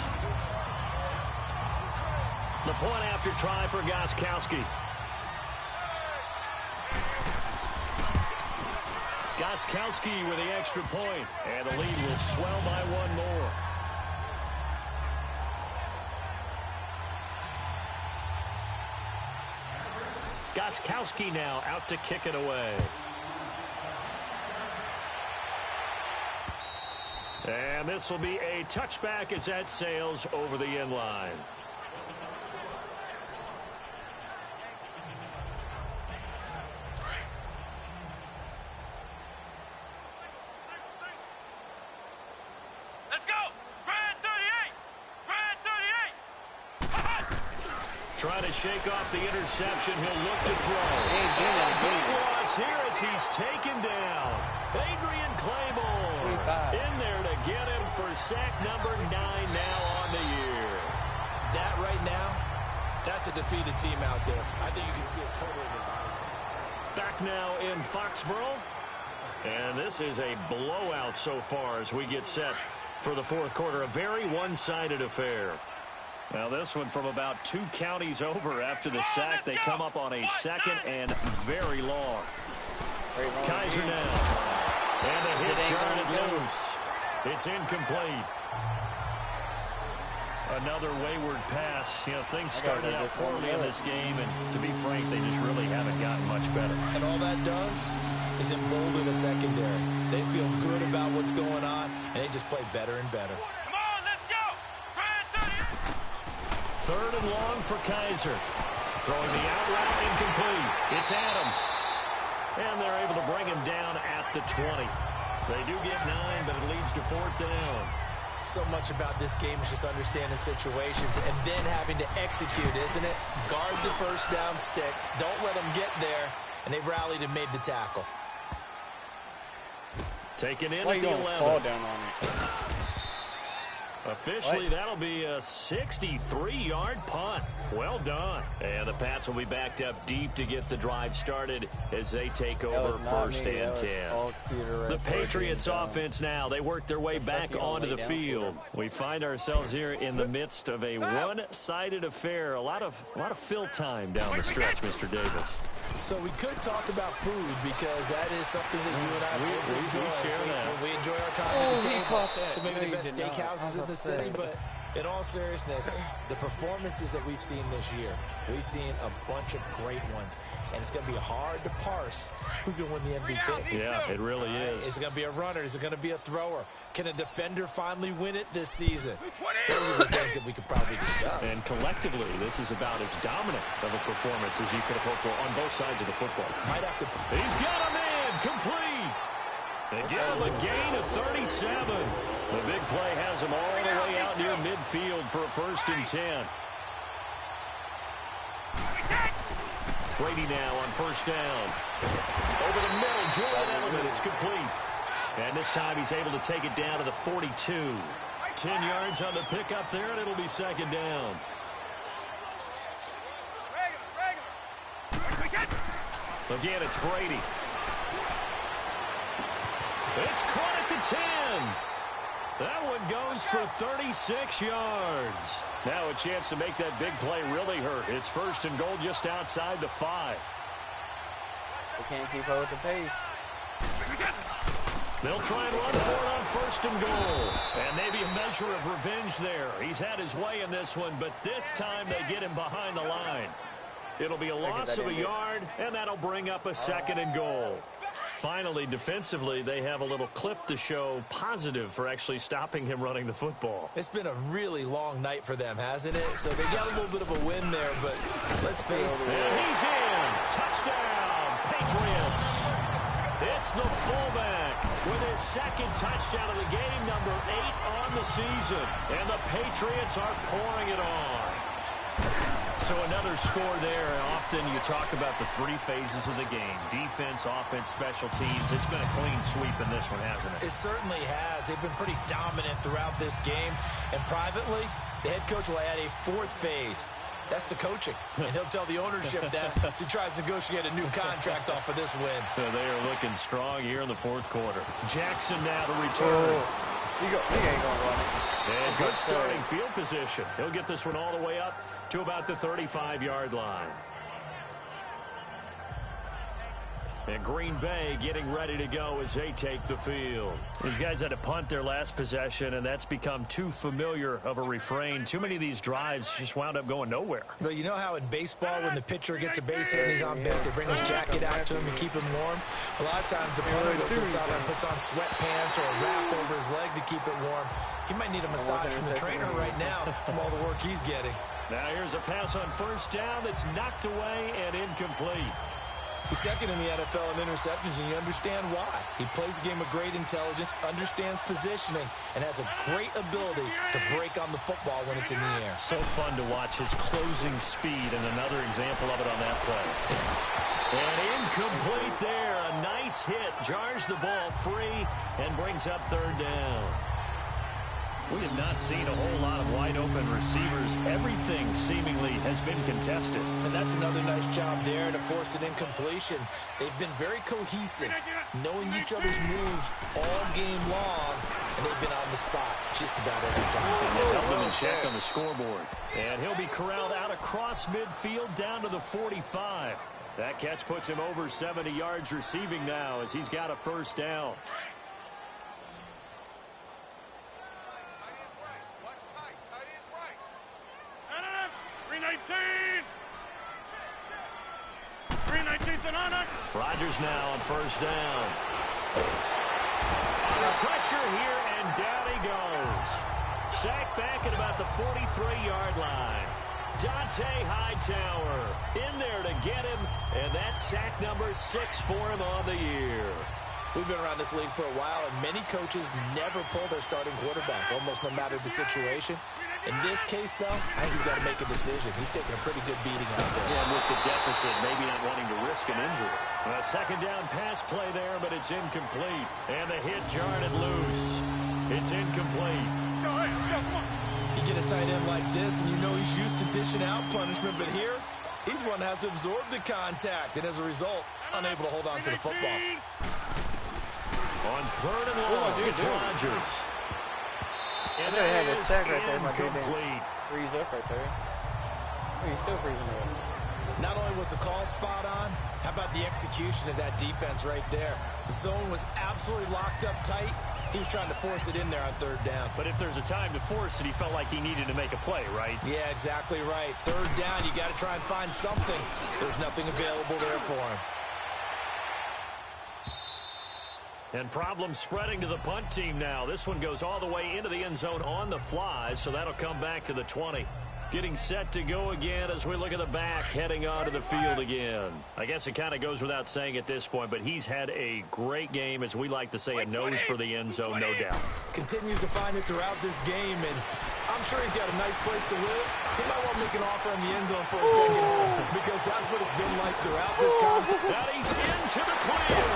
The point after try for Gostkowski. Gostkowski with the extra point. And the lead will swell by 1 more. Gostkowski now out to kick it away. And this will be a touchback as that sails over the end line. Let's go! Brad 38! Brad 38! Trying to shake off the interception. He'll look to throw. Big loss here as he's taken down. Adrian Claymore in there to get him for sack number 9 now on the year. That right now, that's a defeated team out there. I think you can see it totally in their body. Back now in Foxborough. And this is a blowout so far as we get set for the fourth quarter. A very one-sided affair. Now this one from about 2 counties over after the sack. They come up on a second and very long. Kaiser now. And a hit jarred loose. It's incomplete. Another wayward pass. You know, things started out poorly in this game, and to be frank, they just really haven't gotten much better. And all that does is embolden the secondary. They feel good about what's going on, and they just play better and better. Come on, let's go! Brad 38! Third and long for Kaiser. Throwing the out route incomplete. It's Adams. And they're able to bring him down at the 20. They do get 9, but it leads to 4th down. So much about this game is just understanding situations and then having to execute, isn't it? Guard the first down sticks. Don't let them get there. And they rallied and made the tackle. Taken in Why at the 11. Fall down on it? Officially, that'll be a 63-yard punt. Well done. And the Pats will be backed up deep to get the drive started as they take over 1st and 10. The Patriots offense now, they work their way back onto the field. We find ourselves here in the midst of a one-sided affair. A lot of fill time down the stretch, Mr. Davis. So we could talk about food because that is something that you and I enjoy. We share that. We enjoy our time at the table. So maybe the best steakhouses in the city, but In all seriousness, the performances that we've seen this year, we've seen a bunch of great ones, and it's going to be hard to parse who's going to win the MVP. Yeah, it really is. Is it going to be a runner? Is it going to be a thrower? Can a defender finally win it this season? Those are the things that we could probably discuss. And collectively, this is about as dominant of a performance as you could have hoped for on both sides of the football. Might have to. He's got him in, complete. They give him a gain of 37. The big play has him all the way out near midfield for a 1st and 10. Brady now on 1st down. Over the middle, Julian Edelman. It's complete. And this time he's able to take it down to the 42. 10 yards on the pickup there, and it'll be 2nd down. Again, it's Brady. It's caught at the 10. That one goes for 36 yards. Now a chance to make that big play really hurt. It's 1st and goal just outside the 5. They can't keep up with the pace. They'll try and run for it on 1st and goal. And maybe a measure of revenge there. He's had his way in this one, but this time they get him behind the line. It'll be a loss of a yard, and that'll bring up a 2nd and goal. Finally, defensively, they have a little clip to show positive for actually stopping him running the football. It's been a really long night for them, hasn't it? So they got a little bit of a win there, but let's face it. And he's in. Touchdown, Patriots. It's the fullback with his 2nd touchdown of the game, number 8 on the season. And the Patriots are pouring it on. So another score there. Often you talk about the 3 phases of the game. Defense, offense, special teams. It's been a clean sweep in this one, hasn't it? It certainly has. They've been pretty dominant throughout this game. And privately, the head coach will add a 4th phase. That's the coaching. And he'll tell the ownership that as he tries to negotiate a new contract off of this win. They are looking strong here in the 4th quarter. Jackson now to return. He ain't going to run. And good starting field position. He'll get this one all the way up to about the 35-yard line. And Green Bay getting ready to go as they take the field. These guys had to punt their last possession, and that's become too familiar of a refrain. Too many of these drives just wound up going nowhere. But you know how in baseball, when the pitcher gets a base hit and he's on base, they bring his jacket out to him and keep him warm? A lot of times the punter goes to the sideline and puts on sweatpants or a wrap over his leg to keep it warm. He might need a massage from the trainer right now from all the work he's getting. Now here's a pass on 1st down that's knocked away and incomplete. He's 2nd in the NFL in interceptions, and you understand why. He plays a game of great intelligence, understands positioning, and has a great ability to break on the football when it's in the air. So fun to watch his closing speed, and another example of it on that play. And incomplete there. A nice hit. Jars the ball free and brings up 3rd down. We have not seen a whole lot of wide-open receivers. Everything seemingly has been contested. And that's another nice job there to force an incompletion. They've been very cohesive, knowing each other's moves all game long, and they've been on the spot just about every time. And they've held them in check on the scoreboard. And he'll be corralled out across midfield down to the 45. That catch puts him over 70 yards receiving now as he's got a 1st down. 319's on it. Rodgers now on 1st down. Under pressure here, and down he goes. Sacked back at about the 43-yard line. Dante Hightower in there to get him, and that's sack number 6 for him on the year. We've been around this league for a while, and many coaches never pull their starting quarterback, almost no matter the situation. In this case, though, I think he's got to make a decision. He's taking a pretty good beating out there. Yeah, and with the deficit, maybe not wanting to risk an injury. A 2nd down pass play there, but it's incomplete. And the hit jarred it loose. It's incomplete. You get a tight end like this, and you know he's used to dishing out punishment, but here, he's one that has to absorb the contact, and as a result, unable to hold on to the football. On 3rd and long, it's Rodgers. And they had a sack right there. incomplete. Freeze up right there. Oh, he's still freezing up. Not only was the call spot on, how about the execution of that defense right there? The zone was absolutely locked up tight. He was trying to force it in there on third down. But if there's a time to force it, he felt like he needed to make a play, right? Yeah, exactly right. Third down, you got to try and find something. There's nothing available there for him. And problems spreading to the punt team now. This one goes all the way into the end zone on the fly, so that'll come back to the 20. Getting set to go again as we look at the back, heading onto the field again. I guess it kind of goes without saying at this point, but he's had a great game, as we like to say, a nose for the end zone, no doubt. Continues to find it throughout this game, and I'm sure he's got a nice place to live. He might want to make an offer in the end zone for a second home, because that's what it's been like throughout this contest. Now he's into the clear,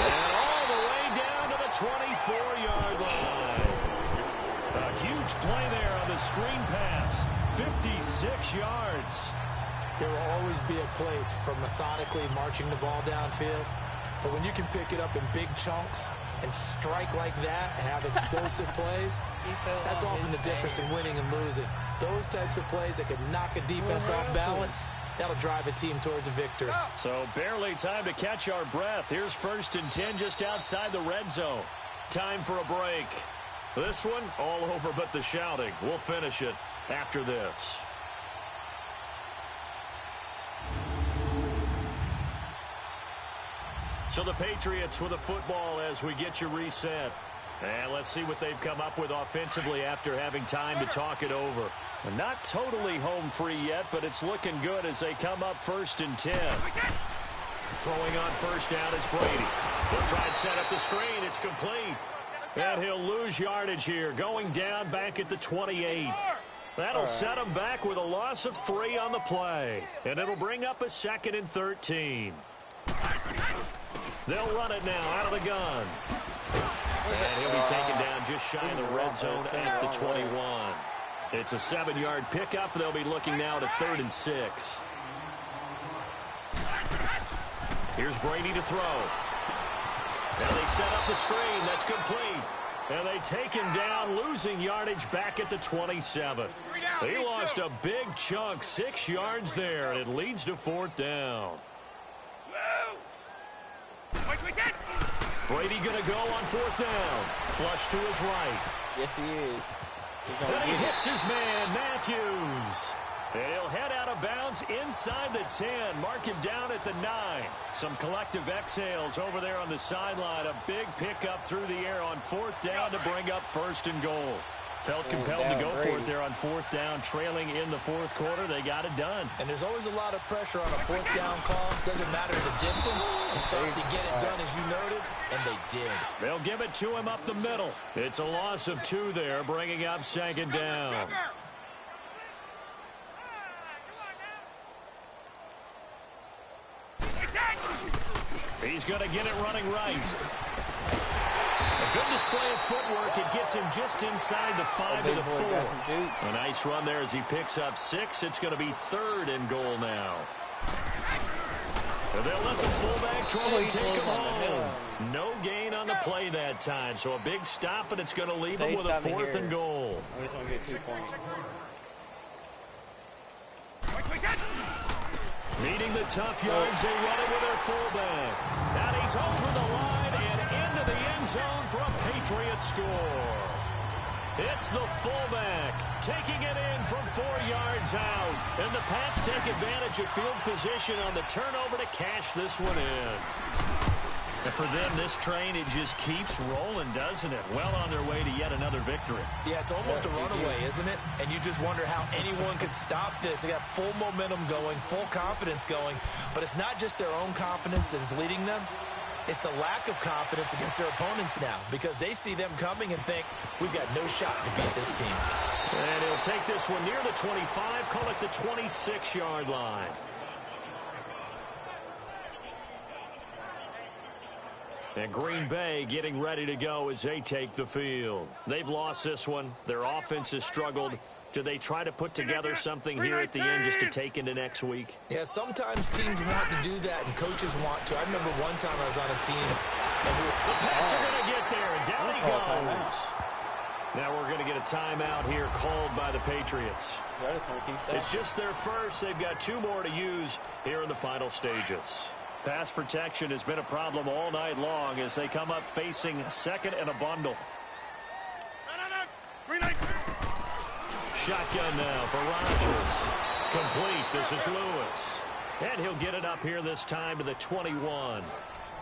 and all the way down to the 24-yard line. A huge play there on the screen pass. 56 yards. There will always be a place for methodically marching the ball downfield, but when you can pick it up in big chunks and strike like that, have explosive plays, that's often the difference in winning and losing. Those types of plays that can knock a defense off balance, that'll drive a team towards a victory. So barely time to catch our breath. Here's 1st and 10 just outside the red zone. Time for a break. This one all over but the shouting. We'll finish it after this. So the Patriots with a football as we get you reset. And let's see what they've come up with offensively after having time to talk it over. And not totally home free yet, but it's looking good as they come up 1st and 10. Throwing on 1st down is Brady. He'll try and set up the screen. It's complete. And he'll lose yardage here, going down back at the 28. That'll set him back with a loss of 3 on the play. And it'll bring up a 2nd and 13. They'll run it now out of the gun. And he'll be taken down just shy of the red zone at the 21. It's a 7-yard pickup. They'll be looking now to 3rd and 6. Here's Brady to throw. Now they set up the screen. That's complete. And they take him down, losing yardage back at the 27. He lost a big chunk, 6 yards there, and it leads to 4th down. Brady going to go on 4th down. Flush to his right. Yes, he is. And he hits his man, Matthews. And he'll head out of bounds inside the 10. Mark him down at the 9. Some collective exhales over there on the sideline. A big pickup through the air on 4th down to bring up 1st and goal. Felt compelled to go for it there on 4th down, trailing in the 4th quarter. They got it done. And there's always a lot of pressure on a 4th down call. Doesn't matter the distance. It's time to get it done, as you noted, and they did. They'll give it to him up the middle. It's a loss of 2 there, bringing up 2nd down. He's going to get it running right. A good display of footwork. It gets him just inside the 5 to the 4. A nice run there as he picks up 6. It's going to be 3rd and goal now. And they'll let the fullback try and take him home. No gain on the play that time. So a big stop, and it's going to leave him with a 4th and goal. I just want to get 2 points. Meeting the tough yards, they run it with their fullback. And he's over the line and into the end zone for a Patriot score. It's the fullback taking it in from 4 yards out. And the Pats take advantage of field position on the turnover to cash this one in. And for them, this train, it just keeps rolling, doesn't it? Well on their way to yet another victory. Yeah, it's almost a runaway, isn't it? And you just wonder how anyone could stop this. They got full momentum going, full confidence going. But it's not just their own confidence that is leading them. It's the lack of confidence against their opponents now, because they see them coming and think, we've got no shot to beat this team. And he'll take this one near the 25, call it the 26-yard line. And Green Bay getting ready to go as they take the field. They've lost this one. Their offense has struggled. Do they try to put together something here at the end just to take into next week? Yeah, sometimes teams want to do that and coaches want to. I remember one time I was on a team. And the Pats are going to get there, and down he goes. Now we're going to get a timeout here called by the Patriots. I just want to keep that. It's just their first. They've got 2 more to use here in the final stages. Pass protection has been a problem all night long as they come up facing second and a bundle. Shotgun now for Rodgers. Complete. This is Lewis. And he'll get it up here this time to the 21.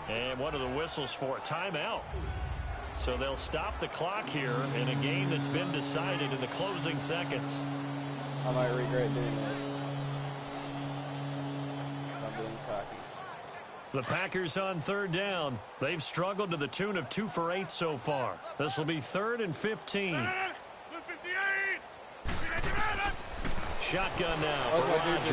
And one of the whistles for a timeout. So they'll stop the clock here in a game that's been decided in the closing seconds. I might regret doing this. I'm being cocky. The Packers on 3rd down. They've struggled to the tune of 2 for 8 so far. This will be 3rd and 15. Shotgun now for Rodgers.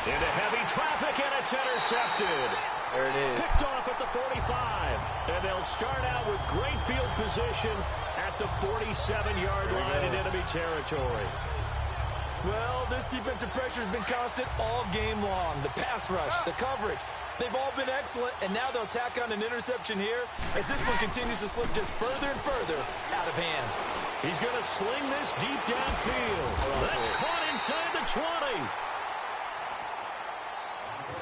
Into heavy traffic, and it's intercepted. There it is. Picked off at the 45. And they'll start out with great field position at the 47-yard line in enemy territory. Well, this defensive pressure has been constant all game long. The pass rush, the coverage, they've all been excellent, and now they'll tack on an interception here as this one continues to slip just further and further out of hand. He's going to sling this deep downfield. That's caught inside the 20.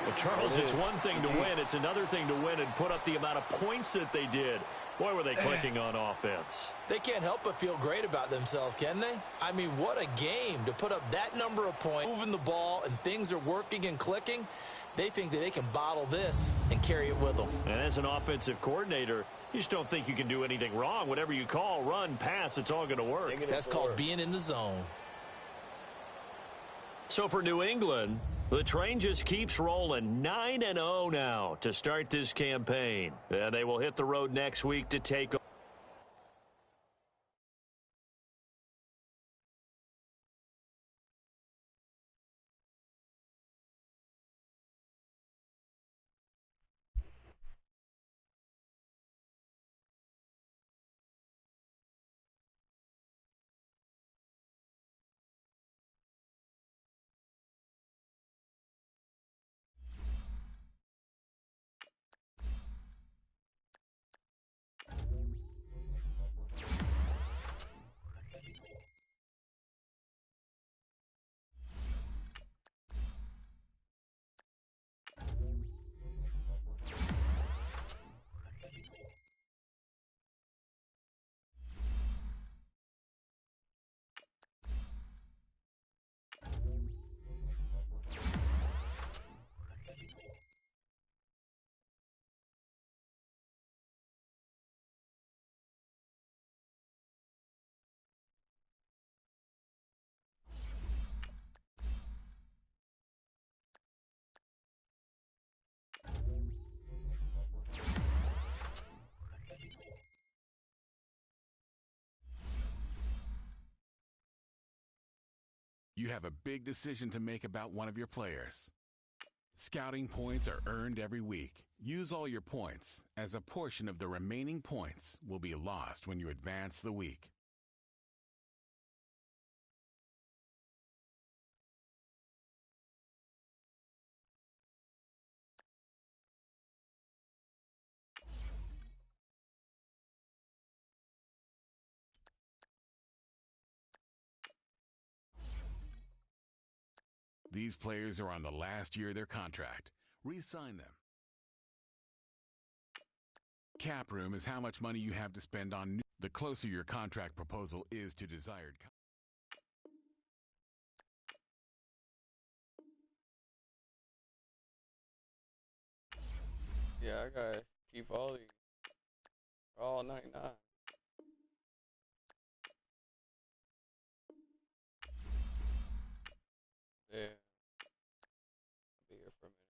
Well, Charles, it's one thing to win. It's another thing to win and put up the amount of points that they did. Boy, were they clicking on offense. They can't help but feel great about themselves, can they? I mean, what a game to put up that number of points, moving the ball, and things are working and clicking. They think that they can bottle this and carry it with them. And as an offensive coordinator, you just don't think you can do anything wrong. Whatever you call, run, pass, it's all going to work. That's called being in the zone. So for New England, the train just keeps rolling. 9-0 now to start this campaign. And they will hit the road next week to take You have a big decision to make about one of your players. Scouting points are earned every week. Use all your points, as a portion of the remaining points will be lost when you advance the week. These players are on the last year of their contract. Re-sign them. Cap room is how much money you have to spend on new. The closer your contract proposal is to desired. Yeah, I gotta keep all these. All 99. Yeah. I'll be here for a minute.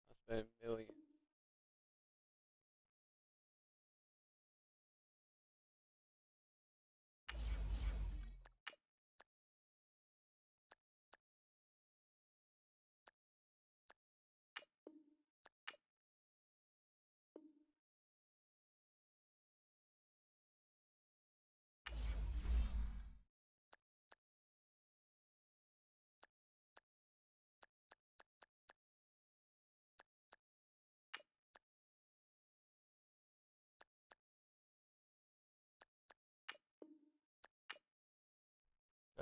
I spent millions.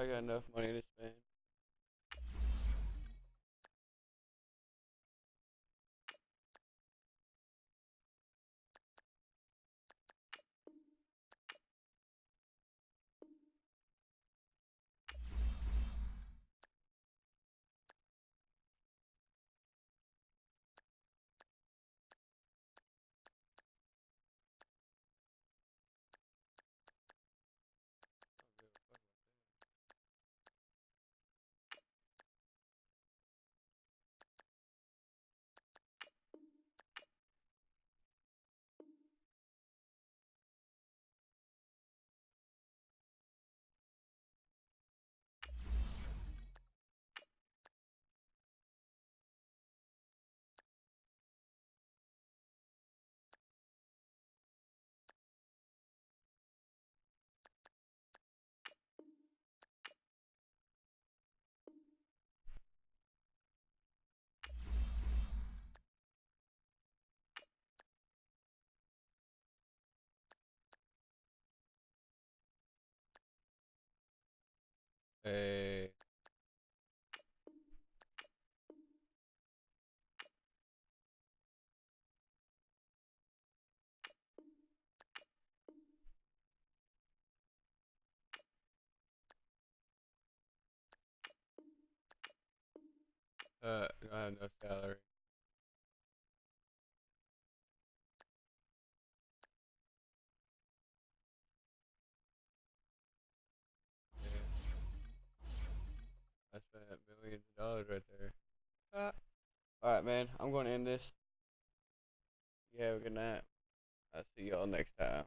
I got enough money to spend. Hey. I have no salary. Yeah. I spent millions of dollars right there. Alright, man. I'm going to end this. You have a good night. I'll see y'all next time.